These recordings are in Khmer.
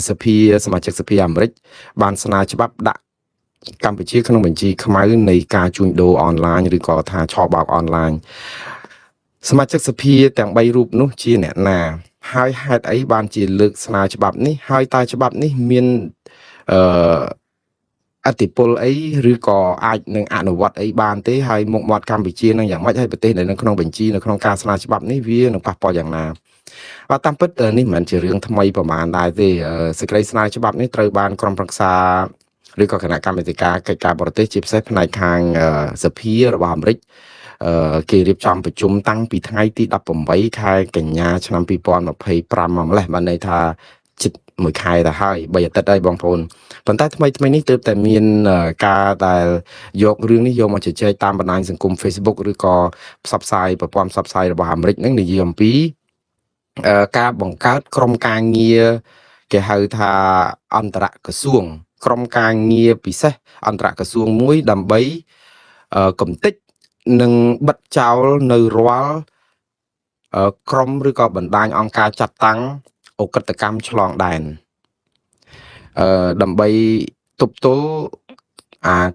សភាសមាជិកសភាអាមេរិកបានស្នើច្បាប់ដាក់កម្ពុជាក្នុងបញ្ជីខ្មៅនៃការជួញដូរអនឡាញឬក៏ថាឆបោកអនឡាញសមាជិកសភាទាំង3រូបនោះជាអ្នកណាហើយហេតុអីបានជាលើកស្នើច្បាប់នេះហើយតើច្បាប់នេះមានអឺអតិពលអីឬក៏អាចនឹងអនុវត្តអីបានទេហើយមុខមាត់កម្ពុជានឹងយ៉ាងម៉េចហើយប្រទេសដែលនៅក្នុងបញ្ជីនៅក្នុងការស្នើច្បាប់នេះវានឹងប៉ះពាល់យ៉ាងណាបាទតាមពិតនេះមិនមែនជារឿងថ្មីប្រហែលដែរទេសេចក្តីស្នើច្បាប់នេះត្រូវបានក្រុមប្រឹក្សាឬក៏គណៈកម្មាធិការកិច្ចការបរទេសជាពិសេសផ្នែកខាងសភារបស់អាមេរិកគេរៀបចំប្រជុំតាំងពីថ្ងៃទី18ខែកញ្ញាឆ្នាំ2025មកម្លេះបានន័យថាជិត1ខែទៅហើយ3អាទិត្យហើយបងប្អូនប៉ុន្តែថ្មីនេះទើបតែមានការដែលយករឿងនេះយកមកជជែកតាមបណ្ដាញសង្គម Facebook ឬក៏ផ្សព្វផ្សាយប្រព័ន្ធផ្សព្វផ្សាយរបស់អាមេរិកនឹងនិយាយអំពីការបង្កើតក្រុមការងារគេហៅថាអន្តរក្រសួងក្រុមការងារពិសេសអន្តរក្រសួងមួយដើម្បីកំទេចនិងបិទចោលនៅរាល់ក្រុមឬក៏បណ្ដាញអង្គការចាត់តាំងអក្រិតកម្មឆ្លងដែនដើម្បីទប់ទល់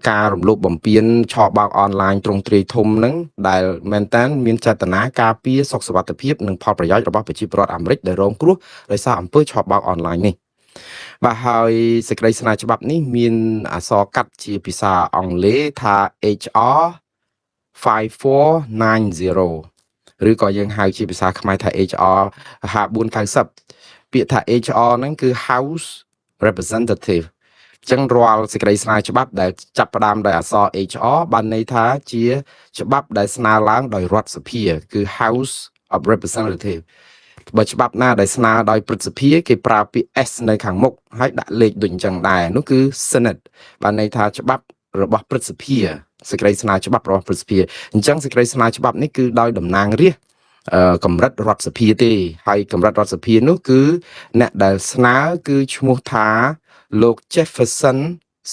ការរំលោភបំពានឆបោកអនឡាញទ្រង់ទ្រាយធំហ្នឹងដែលមែនតើមានចេតនាការពារសុខសុវត្ថិភាពនិងផលប្រយោជន៍របស់ប្រជាពលរដ្ឋអាមេរិកដែលរងគ្រោះដោយសារអំពើឆបោកអនឡាញនេះបាទហើយសេចក្តីស្នើច្បាប់នេះមានអក្សរកាត់ជាភាសាអង់គ្លេសថា HR 5490ឬក៏យើងហៅជាភាសាខ្មែរថា HR 5490ពាក្យថា HR ហ្នឹងគឺ House Representative ចឹងរាល់សេចក្តីស្នើច្បាប់ដែលចាប់ផ្ដើមដោយអក្សរ HR បានន័យថាជាច្បាប់ដែលស្នើឡើងដោយរដ្ឋសភាគឺ House of Representative បើច្បាប់ណាដែលស្នើដោយព្រឹទ្ធសភាគេប្រើពាក្យ S នៅខាងមុខហើយដាក់លេខដូចអញ្ចឹងដែរនោះគឺ Senate បានន័យថាច្បាប់របស់ព្រឹទ្ធសភាសេចក្តីស្នើច្បាប់របស់ព្រឹទ្ធសភាអញ្ចឹងសេចក្តីស្នើច្បាប់នេះគឺដោយតំណាងរាស្ត្រកម្រិតរដ្ឋសភាទេហើយកម្រិតរដ្ឋសភានោះគឺអ្នកដែលស្នើគឺឈ្មោះថាលោក Jefferson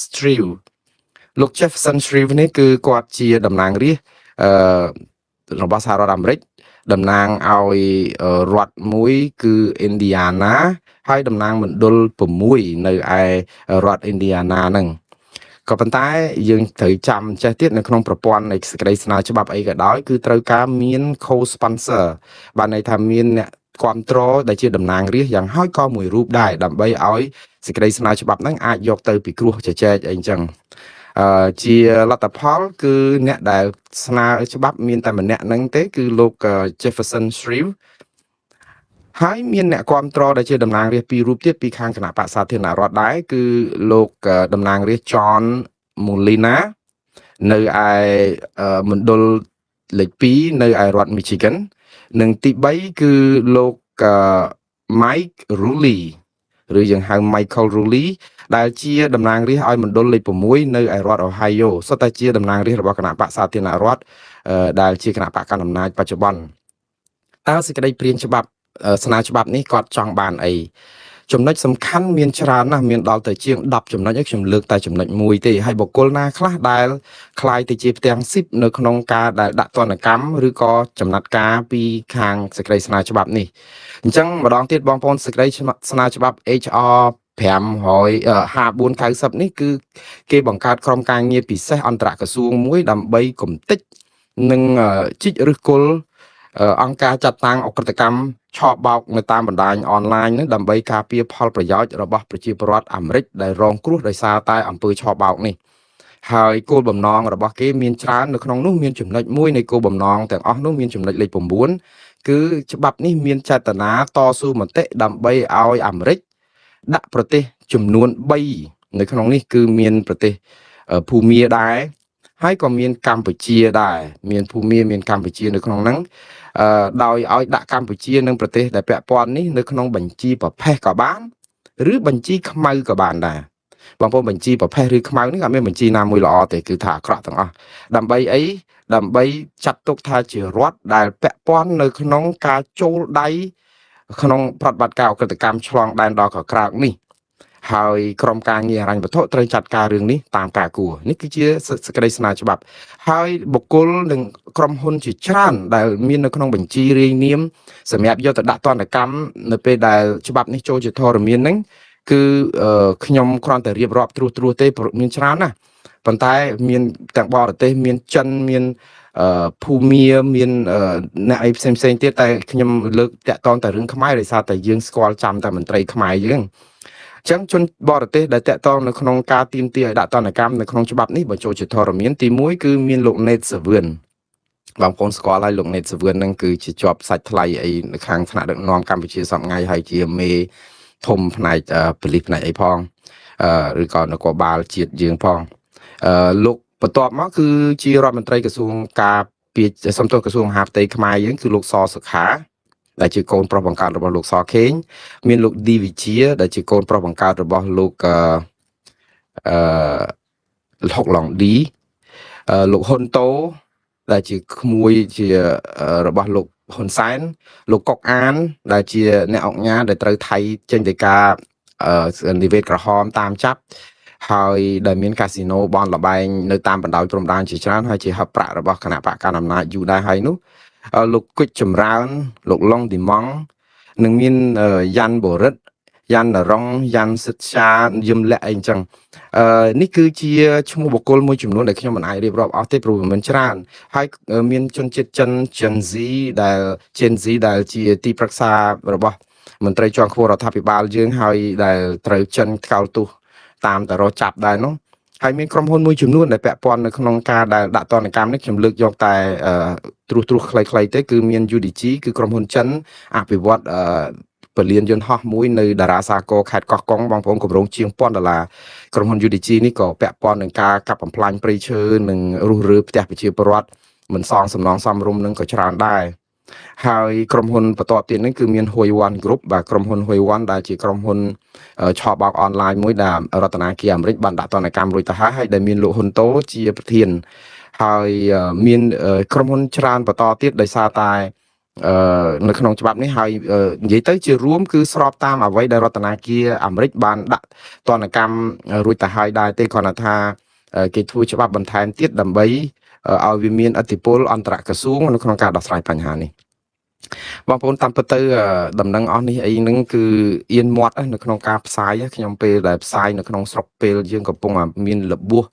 Shreve លោក Jefferson Shreve នេះគឺគាត់ជាតំណាងរាស្ត្ររបស់សហរដ្ឋអាមេរិកតំណាងឲ្យរដ្ឋមួយគឺ Indiana ហើយតំណាងមណ្ឌល6នៅឯរដ្ឋ Indiana ហ្នឹងក៏ប៉ុន្តែយើងត្រូវចាំចេះទៀតនៅក្នុងប្រព័ន្ធនៃសេចក្តីស្នើច្បាប់អីក៏ដោយគឺត្រូវការមាន co-sponsor បានន័យថាមានអ្នកគ្រប់គ្រងដែលជាតំណាងរាស្ត្រយ៉ាងហោចក៏មួយរូបដែរដើម្បីឲ្យសេចក្តីស្នើច្បាប់ហ្នឹងអាចយកទៅពិគ្រោះជជែកអីអញ្ចឹងជាលទ្ធផលគឺអ្នកដែលស្នើច្បាប់មានតែម្នាក់ហ្នឹងទេគឺលោក Jefferson Shreve ហើយមានអ្នកគ្រប់គ្រងដែលជាតំណាងរាស្ត្រពីររូបទៀតពីខាងគណៈបក្សសាធារណរដ្ឋដែរគឺលោកតំណាងរាស្ត្រ John Molina នៅឯមណ្ឌលលេខ2នៅឯរដ្ឋ Michigan និងទី3គឺលោក Mike Rulli ឬយើងហៅ Michael Rulli ដែលជាតំណាងរាស្ត្រឲ្យមណ្ឌលលេខ6នៅឯរដ្ឋ Ohio សុទ្ធតែជាតំណាងរាស្ត្ររបស់គណៈបក្សសាធារណរដ្ឋដែលជាគណៈបកកណ្ដាលអំណាចបច្ចុប្បន្នតើសេចក្តីព្រាងច្បាប់ស្នើច្បាប់នេះគាត់ចង់បានអីចំណុចសំខាន់មានច្រើនណាស់មានដល់ទៅជាង10ចំណុចហើយខ្ញុំលើកតែចំណុចមួយទេហើយបុគ្គលណាខ្លះដែលคล้ายទៅជាផ្ទាំងស៊ីបនៅក្នុងការដែលដាក់ទណ្ឌកម្មឬក៏ចំណាត់ការពីខាងសេចក្តីស្នើច្បាប់នេះអញ្ចឹងម្ដងទៀតបងប្អូនសេចក្តីស្នើច្បាប់ HR 5490នេះគឺគេបង្កើតក្រុមការងារពិសេសអន្តរក្រសួងមួយដើម្បីគំទេចនិងជីកឫសគល់អង្គការចាត់តាំងអក្រិតកម្មឆបោកនៅតាមបណ្ដាញអនឡាញហ្នឹងដើម្បីការពារផលប្រយោជន៍របស់ប្រជាពលរដ្ឋអាមេរិកដែលរងគ្រោះដោយសារតែអំពើឆបោកនេះហើយគោលបំណងរបស់គេមានច្រើននៅក្នុងនោះមានចំណុចមួយនៃគោលបំណងទាំងអស់នោះមានចំណុចលេខ9គឺច្បាប់នេះមានចេតនាតស៊ូមតិដើម្បីឲ្យអាមេរិកដាក់ប្រទេសចំនួន3នៅក្នុងនេះគឺមានប្រទេសភូមាដែរហើយក៏មានកម្ពុជាដែរមានភូមាមានកម្ពុជានៅក្នុងហ្នឹងដោយឲ្យដាក់កម្ពុជានិងប្រទេសដែលពាក់ព័ន្ធនេះនៅក្នុងបញ្ជីប្រភេទក៏បានឬបញ្ជីខ្មៅក៏បានដែរបងប្អូនបញ្ជីប្រភេទឬខ្មៅនេះអត់មានបញ្ជីណាមួយល្អទេគឺថាអាក្រក់ទាំងអស់ដើម្បីអីដើម្បីចាត់ទុកថាជារដ្ឋដែលពាក់ព័ន្ធនៅក្នុងការចូលដៃក្នុងប្រតិបត្តិការអក្រិតកម្មឆ្លងដែនដល់ក្រៅនេះហើយក្រុមការងារហិរញ្ញវត្ថុត្រូវចាត់ការរឿងនេះតាមការគួរនេះគឺជាសេចក្តីស្នើច្បាប់ហើយបុគ្គលនិងក្រុមហ៊ុនជាច្រើនដែលមាននៅក្នុងបញ្ជីរាយនាមសម្រាប់យកទៅដាក់ទណ្ឌកម្មនៅពេលដែលច្បាប់នេះចូលជាធរមានហ្នឹង គឺខ្ញុំគ្រាន់តែរៀបរាប់ត្រួសទេមានច្រើនណាស់ប៉ុន្តែមានទាំងបរទេសមានចិនមានភូមាមានអ្នកអីផ្សេងទៀតតែខ្ញុំលើកតាក់តងតែរឿងខ្មែរដោយសារតែយើងស្គាល់ចាំតែមន្ត្រីខ្មែរយើងអញ្ចឹងជនបរទេសដែលតាក់ទងនៅក្នុងការទាមទារឲ្យដាក់ទណ្ឌកម្មនៅក្នុងច្បាប់នេះបញ្ចូលជាធរមានទី1គឺមានលោក Nate Savian បងប្អូនស្គាល់ហើយលោក Nate Savian ហ្នឹងគឺជាជាប់សាច់ថ្លៃអីនៅខាងថ្នាក់ដឹកនាំកម្ពុជាសពថ្ងៃហើយជាមេធំផ្នែកប៉ូលីសផ្នែកអីផងឬក៏នគរបាលជាតិយើងផងលោកបន្ទាប់មកគឺជារដ្ឋមន្ត្រីក្រសួងការពារសំទោសក្រសួងមហាផ្ទៃខ្មែរយើងគឺលោកសសុខាដែលជាកូនប្រុសបង្កើតរបស់លោកសខេងមានលោកឌីវិជាដែលជាកូនប្រុសបង្កើតរបស់លោកហុកឡុងឌីលោកហ៊ុនតូដែលជាក្មួយជារបស់លោកហ៊ុនសែនលោកកុកអានដែលជាអ្នកអង្គការដែលត្រូវថៃចេញទៅការនិវេសក្រហមតាមចាប់ហើយដែលមានកាស៊ីណូបនលបែងនៅតាមបណ្ដោយព្រំដែនជាច្រើនហើយជាហឹបប្រាក់របស់គណៈបកកណ្ដាលអំណាចយូរដែរហើយនោះលោកគុជចម្រើនលោកឡុងឌីម៉ង់និងមានយ៉ាន់បូរិតយ៉ាន់រងយ៉ាន់សិតសាយឹមលាក់អីអញ្ចឹងនេះគឺជាឈ្មោះបុគ្គលមួយចំនួនដែលខ្ញុំមិនអាចរៀបរាប់អស់ទេព្រោះมันច្រើនហើយមានជនជាតិចិន Gen Z ដែលជាទីប្រឹក្សារបស់មន្ត្រីជាន់ខ្ពស់រដ្ឋាភិបាលយើងហើយដែលត្រូវចិនថ្កោលទោសតាមតរចាប់ដែរនោះហើយមានក្រុមហ៊ុនមួយចំនួនដែលពាក់ព័ន្ធនៅក្នុងការដែលដាក់ទណ្ឌកម្មនេះខ្ញុំលើកយកតែត្រួសខ្លីៗទេគឺមាន UDG គឺក្រុមហ៊ុនចិនអភិវឌ្ឍពលានយន្តហោះមួយនៅតារាសាគរខេត្តកោះកុងបងប្អូនគម្រោងជាង$1000ក្រុមហ៊ុន UDG នេះក៏ពាក់ព័ន្ធនឹងការកាប់បំផ្លាញព្រៃឈើនិងរុះរើផ្ទះប្រជាពលរដ្ឋមិនសងសំណងសមរម្យនឹងក៏ច្រើនដែរហើយក្រុមហ៊ុនបន្ទាប់ទៀតនេះគឺមាន Hui One Group បាទក្រុមហ៊ុន Hui One ដែលជាក្រុមហ៊ុនឆបោកអនឡាញមួយដែលរដ្ឋាភិបាលអាមេរិកបានដាក់ទណ្ឌកម្មរួចទៅហើយដែលមានលោកហ៊ុនតូជាប្រធានហើយមានក្រុមហ៊ុនច្រើនបន្តទៀតដោយសារតែនៅក្នុងច្បាប់នេះហើយនិយាយទៅជារួមគឺស្របតាមអ្វីដែលរដ្ឋាភិបាលអាមេរិកបានដាក់ទណ្ឌកម្មរួចទៅហើយដែរទេគ្រាន់តែថាគេធ្វើច្បាប់បន្ថែមទៀតដើម្បីឲ្យវាមានឥទ្ធិពលអន្តរក្រសួងនៅក្នុងការដោះស្រាយបញ្ហានេះបងប្អូនតាមពិតទៅដំណឹងអស់នេះអីហ្នឹងគឺអៀនមាត់នៅក្នុងការផ្សាយខ្ញុំពេលដែលផ្សាយនៅក្នុងស្រុកពេលយើងកំពុងមានរបួស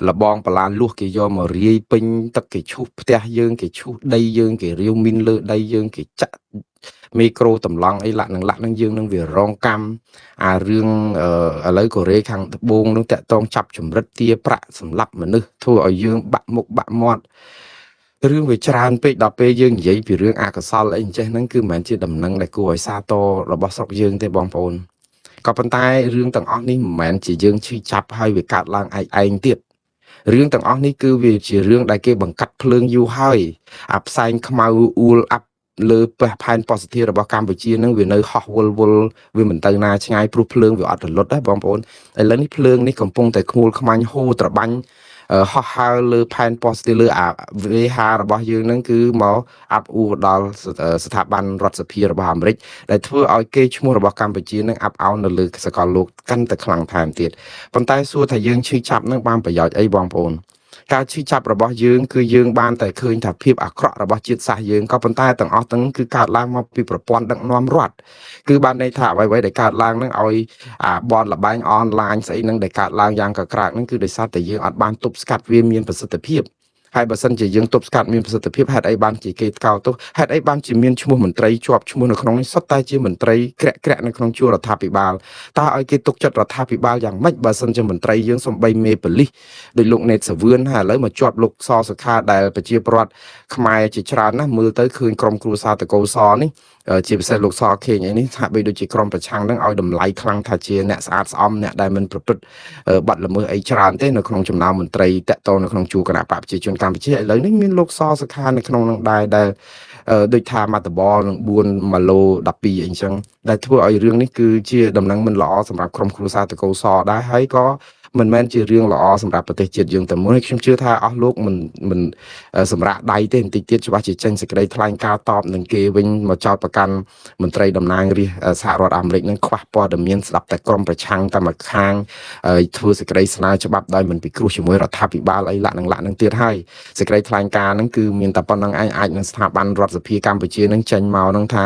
លបងបលាលួសគេយកមករាយពេញទឹកគេឈូសផ្ទះយើងគេឈូសដីយើងគេរាវមីនលើដីយើងគេចាក់មីក្រូតម្លង់អីលាក់នឹងយើងនឹងវារងកម្មអារឿងឥឡូវកូរ៉េខាងត្បូងនឹងតាក់តងចាប់ចម្រិតទាប្រាក់សម្លាប់មនុស្សធ្វើឲ្យយើងបាក់មុខបាក់មាត់រឿងវាច្រើនពេកដល់ពេលយើងនិយាយពីរឿងអកុសលអីអញ្ចេះហ្នឹងគឺមិនមែនជាដំណឹងដែលគួរឲ្យសាទររបស់ស្រុកយើងទេបងប្អូនក៏ប៉ុន្តែរឿងទាំងអស់នេះមិនមែនជាយើងឈឺចាប់ហើយវាកាត់ឡើងឯងទៀតរឿងទាំងអស់នេះគឺវាជារឿងដែលគេបង្កាត់ភ្លើងយូរហើយអាផ្សែងខ្មៅអ៊ូលអាប់លើផែនប៉ូស៊ីទីរបស់កម្ពុជានឹងវានៅហោះវល់វាមិនទៅណាឆ្ងាយព្រោះភ្លើងវាអត់រលត់ដែរបងប្អូនឥឡូវនេះភ្លើងនេះកំពុងតែខ្មួលខ្មាញ់ហូរត្របាញ់ហោះហើរលើផែនប៉ូស៊ីទីលើអាវេហារបស់យើងនឹងគឺមកអាប់អ៊ូដល់ស្ថាប័នរដ្ឋសភារបស់អាមេរិកដែលធ្វើឲ្យគេឈ្មោះរបស់កម្ពុជានឹងអាប់អោននៅលើសកលលោកកាន់តែខ្លាំងថែមទៀតប៉ុន្តែសួរថាយើងឈឺចាប់នឹងបានប្រយោជន៍អីបងប្អូនការឈឺចាប់របស់យើងគឺយើងបានតែឃើញថាភាពអាក្រក់របស់ជាតិសាសន៍យើងក៏ប៉ុន្តែទាំងអស់ទាំងគឺកើតឡើងមកពីប្រព័ន្ធដឹកនាំរដ្ឋគឺបានន័យថាអ្វីៗដែលកើតឡើងនឹងឲ្យបនលបែងអនឡាញស្អីនឹងដែលកើតឡើងយ៉ាងកក្រើកនឹងគឺដោយសារតែយើងអត់បានទប់ស្កាត់វាមានប្រសិទ្ធភាពហើយបើសិនជាយើងទប់ស្កាត់មានប្រសិទ្ធភាពហេតុអីបានជាគេថ្កោលទោសហេតុអីបានជាមានឈ្មោះមន្ត្រីជាប់ឈ្មោះនៅក្នុងនេះសុទ្ធតែជាមន្ត្រីក្រាក់នៅក្នុងជួររដ្ឋាភិបាលតើឲ្យគេទុកចិត្តរដ្ឋាភិបាលយ៉ាងម៉េចបើសិនជាមន្ត្រីយើងសំបីមេប៉ូលីសដោយលោកណេតសាវឿនហើយឥឡូវមកជាប់លោកសសុខាដែលប្រជាពលរដ្ឋខ្មែរជាច្រើនណាស់មើលទៅឃើញក្រុមគ្រួសារតកោសនេះជាពិសេសលោកសខេងអីនេះថាបីដូចជាក្រុមប្រឆាំងនឹងឲ្យតម្លៃខ្លាំងថាជាអ្នកស្អាតស្អំអ្នកដែលមិនប្រព្រឹត្តបាត់ល្មើសអីច្រើនទេនៅក្នុងចំណោមមន្ត្រីតកតនៅក្នុងជួរគណៈបកប្រជាជនកម្ពុជាឥឡូវនេះមានលោកសសុខានៅក្នុងនឹងដែរដែលដូចថាមាត់តបនឹង4ម៉ាឡូ12អីចឹងដែលធ្វើឲ្យរឿងនេះគឺជាដំណឹងមិនល្អសម្រាប់ក្រុមគ្រួសារតកោសដែរហើយក៏ mình men chỉ riêng lọ sầm rạpประเทศជាតិយើងតែមួយខ្ញុំជឿថាអស់លោកមិនសម្រាប់ដៃទេបន្តិចទៀតច្បាស់ជាចេញសេចក្តីថ្លែងការណ៍តបនឹងគេវិញមកចោទប្រកាន់មន្ត្រីតំណាងរាស្ត្រសហរដ្ឋអាមេរិកនឹងខ្វះព័ត៌មានស្ដាប់តែក្រុមប្រឆាំងតែមួយខាងធ្វើសេចក្តីស្នើច្បាប់ដោយមិនពិគ្រោះជាមួយរដ្ឋាភិបាលអីលក្ខនឹងទៀតហើយសេចក្តីថ្លែងការណ៍ហ្នឹងគឺមានតែប៉ុណ្្នឹងឯងអាចនឹងស្ថាប័នរដ្ឋសភាកម្ពុជានឹងចេញមកនឹងថា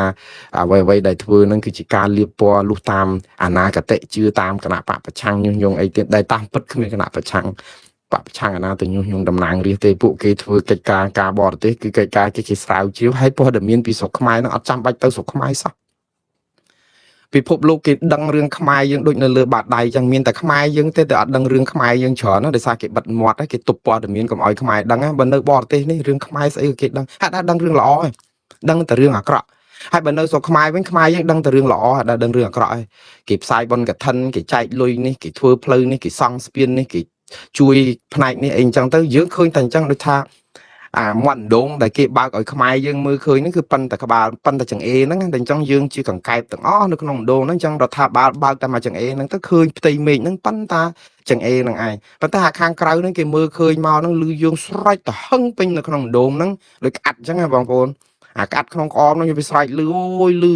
អ្វីៗដែលធ្វើនឹងគឺជាការលៀបពណ៌លុះតាមអនាគតជឿតាមគណៈបកប្រឆាំងញុះញង់អីទៀតដែលតាមពិតគ្មានគណៈប្រឆាំងបកប្រឆាំងអាណាទៅញុះញង់តំណាងរាស្ត្រទេពួកគេធ្វើកិច្ចការការបរទេសគឺកិច្ចការគេស្រាវជ្រាវហើយព័ត៌មានពីស្រុកខ្មែរនឹងអត់ចាំបាច់ទៅស្រុកខ្មែរសោះពិភពលោកគេដឹងរឿងខ្មែរយើងដូចនៅលើបាតដៃចឹងមានតែខ្មែរយើងទេតែអត់ដឹងរឿងខ្មែរយើងច្រើនណាដោយសារគេបិទមាត់ហើយគេទប់ព័ត៌មានកុំឲ្យខ្មែរដឹងបើនៅបរទេសនេះរឿងខ្មែរស្អីគេដឹងហាក់ដឹងរឿងល្អហើយដឹងតែរឿងអាក្រក់ហើយបើនៅស្រុកខ្មែរវិញខ្មែរយើងដឹងតែរឿងល្អហើយដឹងរឿងអាក្រក់ហើយគេផ្សាយបុណ្យកឋិនគេចែកលុយនេះគេធ្វើផ្លូវនេះគេសង់ស្ពាននេះគេជួយផ្នែកនេះអីអញ្ចឹងទៅយើងឃើញតែអញ្ចឹងដូចថាមាត់ដងដែលគេបើកឲ្យខ្មែរយើងមើលឃើញហ្នឹងគឺប៉ុន្តែក្បាលប៉ុន្តែចង្អេហ្នឹងតែអញ្ចឹងយើងជាកង្កែបទាំងអស់នៅក្នុងដងហ្នឹងអញ្ចឹងរដ្ឋាភិបាលបើកតែមកចង្អេហ្នឹងទៅឃើញផ្ទៃមេឃហ្នឹងប៉ុន្តែចង្អេហ្នឹងឯងប៉ុន្តែខាងក្រៅហ្នឹងគេមើលឃើញមកហ្នឹងលឺយើងស្រែកទៅហឹងពេញនៅក្នុងដងហ្នឹងដូចក្អាត់អញ្ចឹងណាបងប្អូនក្អាត់ក្នុងក្អមហ្នឹងវាស្រែកលឺអូយលឺ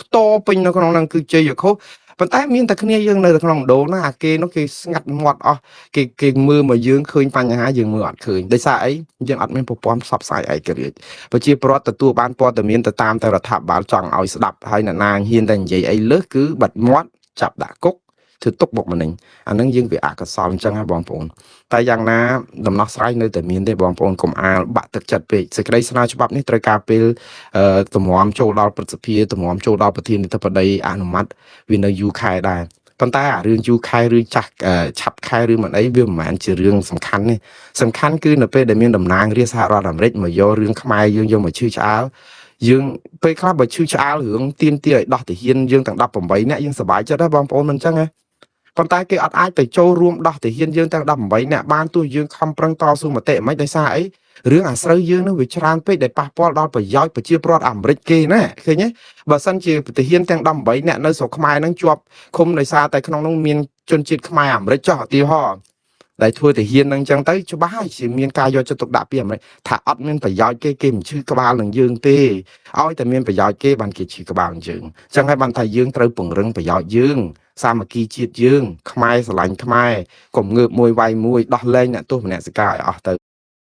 ខ្ទពេញនៅក្នុងហ្នឹងគឺជ័យខុសប៉ុន្តែមានតែគ្នាយើងនៅក្នុងដូនណាគេនោះគេស្ងាត់មាត់អស់គេមើលមកយើងឃើញបញ្ហាយើងមើលអត់ឃើញដោយសារអីយើងអត់មានប្រព័ន្ធផ្សព្វផ្សាយឯករាជ្យប្រជាពលរដ្ឋទទួលបានព័ត៌មានទៅតាមតែរដ្ឋាភិបាលចង់ឲ្យស្ដាប់ហើយអ្នកណាហ៊ានតែនិយាយអីលើសគឺបាត់មាត់ចាប់ដាក់គុកធ្វើទុកបុកម្នេញអានឹងយើងវាអកុសលអញ្ចឹងណាបងប្អូនតែយ៉ាងណាដំណោះស្រាយនៅតែមានទេបងប្អូនកុំអាលបាក់ទឹកចិត្តពេកសេចក្តីស្នើច្បាប់នេះត្រូវការពេលតម្រាំចូលដល់ព្រឹទ្ធសភាតម្រាំចូលដល់ប្រធានាធិបតីអនុម័តវានៅយូរខែដែរប៉ុន្តែអារឿងយូរខែឬចាស់ឆាប់ខែឬមិនអីវាមិនមែនជារឿងសំខាន់ទេសំខាន់គឺនៅពេលដែលមានតំណាងរាស្ត្រសហរដ្ឋអាមេរិកមកយករឿងខ្មែរយើងយកមកឈឺឆ្អាលយើងពេលខ្លះបើឈឺឆ្អាលរឿងទៀនទាឲ្យដោះទាហានយើងទាំង18នាក់យើងសប្បាយចិត្តដែរបងប្អូនមិនអញ្ចឹងទេប៉ុន្តែគេអត់អាចទៅចូលរួមដោះទាហានយើងទាំង18នាក់បានទោះយើងខំប្រឹងតស៊ូមតិមិនដោយសារអីរឿងអាស្រូវយើងនឹងវាច្រើនពេកដែលប៉ះពាល់ដល់ប្រយោជន៍ប្រជាពលរដ្ឋអាមេរិកគេណាឃើញទេបើសិនជាទាហានទាំង18នាក់នៅស្រុកខ្មែរនឹងជាប់ឃុំដោយសារតែក្នុងនោះមានជនជាតិខ្មែរអាមេរិកចោះឧទាហរណ៍ដែលធ្វើទាហាននឹងអញ្ចឹងទៅច្បាស់ហើយជាមានការយកចិត្តទុកដាក់ពីអាមេរិកថាអត់មានប្រយោជន៍គេមិនឈឺក្បាលនឹងយើងទេឲ្យតែមានប្រយោជន៍គេបានគេឈឺក្បាលនឹងយើងអញ្ចឹងហើយបានថាយើងត្រូវពង្រឹងប្រយោជន៍យើងសាមគ្គីជាតិយើងខ្មែរស្រឡាញ់ខ្មែរកុំងើបមួយវាយមួយដោះលែងអ្នកទោសមនសិការឲ្យអស់ទៅ